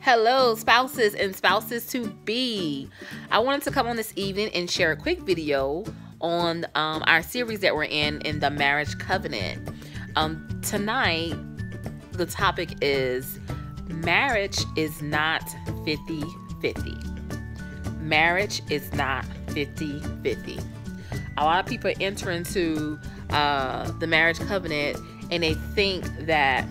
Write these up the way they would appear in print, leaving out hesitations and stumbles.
Hello, spouses and spouses to be. I wanted to come on this evening and share a quick video on our series that we're in the Marriage Covenant. Tonight, the topic is marriage is not 50-50. Marriage is not 50-50. A lot of people enter into the Marriage Covenant and they think that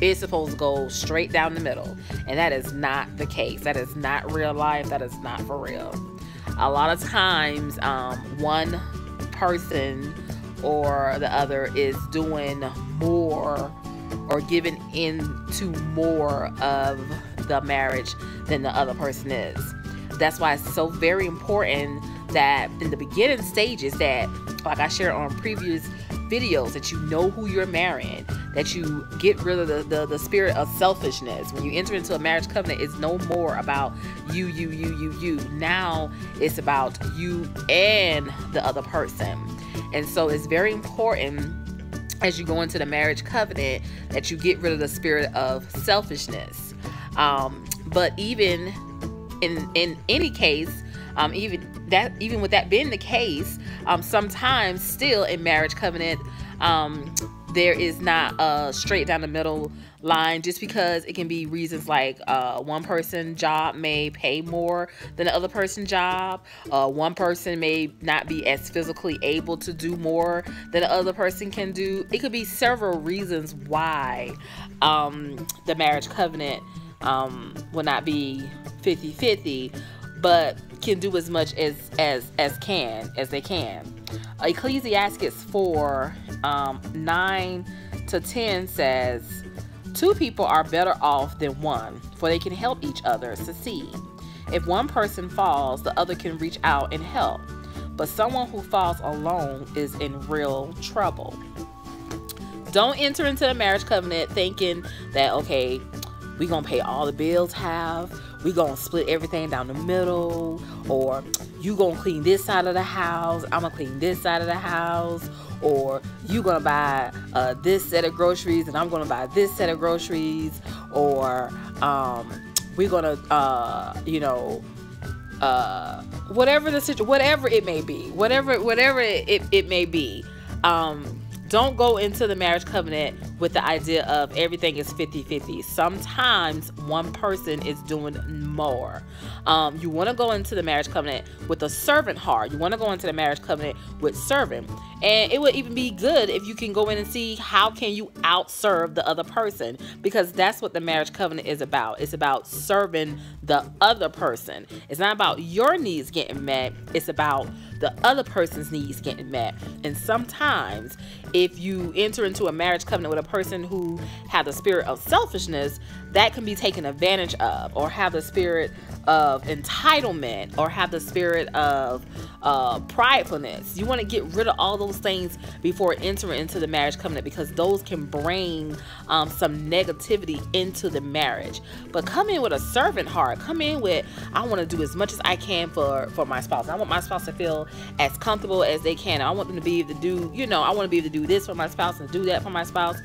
it's supposed to go straight down the middle, and that is not the case. That is not real life. That is not for real. A lot of times one person or the other is doing more or giving into more of the marriage than the other person is. That's why it's so very important that in the beginning stages, that like I shared on previous videos, that you know who you're marrying, that you get rid of the spirit of selfishness. When you enter into a marriage covenant, it's no more about you. Now it's about you and the other person. And so it's very important as you go into the marriage covenant that you get rid of the spirit of selfishness. But even in any case, even with that being the case, sometimes still in marriage covenant, there is not a straight down the middle line, just because it can be reasons like one person's job may pay more than the other person's job. One person may not be as physically able to do more than the other person can do. It could be several reasons why the marriage covenant will not be 50-50, but can do as much as they can. Ecclesiastes 4:9-10 says, "Two people are better off than one, for they can help each other succeed. If one person falls, the other can reach out and help. But someone who falls alone is in real trouble." Don't enter into the marriage covenant thinking that, okay, we're going to pay all the bills we're going to split everything down the middle, or you going to clean this side of the house, I'm going to clean this side of the house, or you going to buy this set of groceries and I'm going to buy this set of groceries, or we're going to, whatever the situation, whatever it may be, whatever it may be. Don't go into the marriage covenant with the idea of everything is 50-50. Sometimes one person is doing more. You want to go into the marriage covenant with a servant heart. You want to go into the marriage covenant with servant. And it would even be good if you can go in and see how can you outserve the other person, because that's what the marriage covenant is about. It's about serving the other person. It's not about your needs getting met. It's about the other person's needs getting met. And sometimes if you enter into a marriage covenant with a person who has the spirit of selfishness, that can be taken advantage of, or have the spirit of entitlement, or have the spirit of pridefulness. You want to get rid of all those things before entering into the marriage covenant, because those can bring some negativity into the marriage. But come in with a servant heart. Come in with, I want to do as much as I can for my spouse. I want my spouse to feel as comfortable as they can. I want them to be able to do, I want to be able to do this for my spouse and do that for my spouse.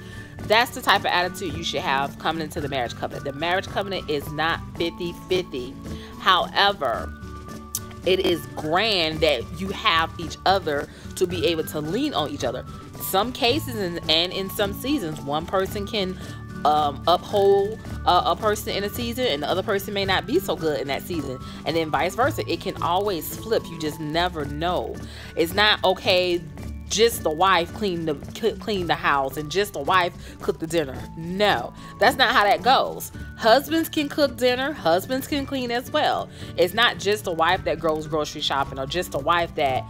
That's the type of attitude you should have coming into the marriage covenant. The marriage covenant is not 50-50. However, it is grand that you have each other to be able to lean on each other. Some cases and in some seasons, one person can uphold a person in a season, and the other person may not be so good in that season, and then vice versa. It can always flip. You just never know. It's not okay just the wife clean the house and just the wife cook the dinner. No, that's not how that goes. Husbands can cook dinner. Husbands can clean as well. It's not just the wife that goes grocery shopping, or just the wife that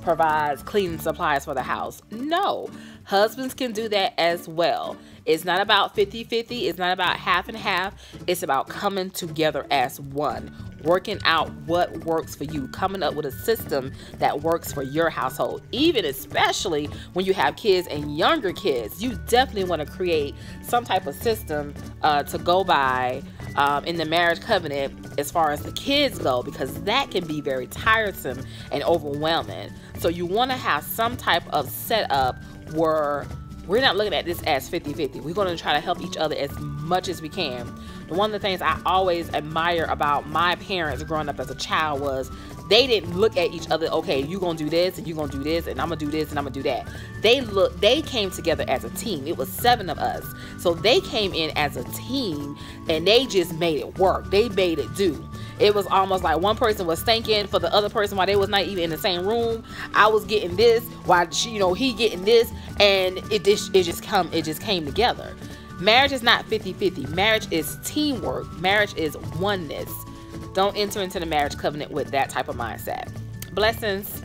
provides cleaning supplies for the house. No, husbands can do that as well. It's not about 50-50. It's not about half and half. It's about coming together as one, working out what works for you, coming up with a system that works for your household. Even especially when you have kids and younger kids, you definitely want to create some type of system to go by in the marriage covenant as far as the kids go, because that can be very tiresome and overwhelming. So you want to have some type of setup where we're not looking at this as 50-50. We're going to try to help each other as much as we can. One of the things I always admire about my parents growing up as a child was they didn't look at each other, okay, you gonna do this and you gonna do this and I'm gonna do this and I'm gonna do that. They came together as a team. It was 7 of us. So they came in as a team and they just made it work. They made it do. It was almost like one person was thinking for the other person while they was not even in the same room. I was getting this while he getting this, and it just came together. Marriage is not 50-50. Marriage is teamwork. Marriage is oneness. Don't enter into the marriage covenant with that type of mindset. Blessings.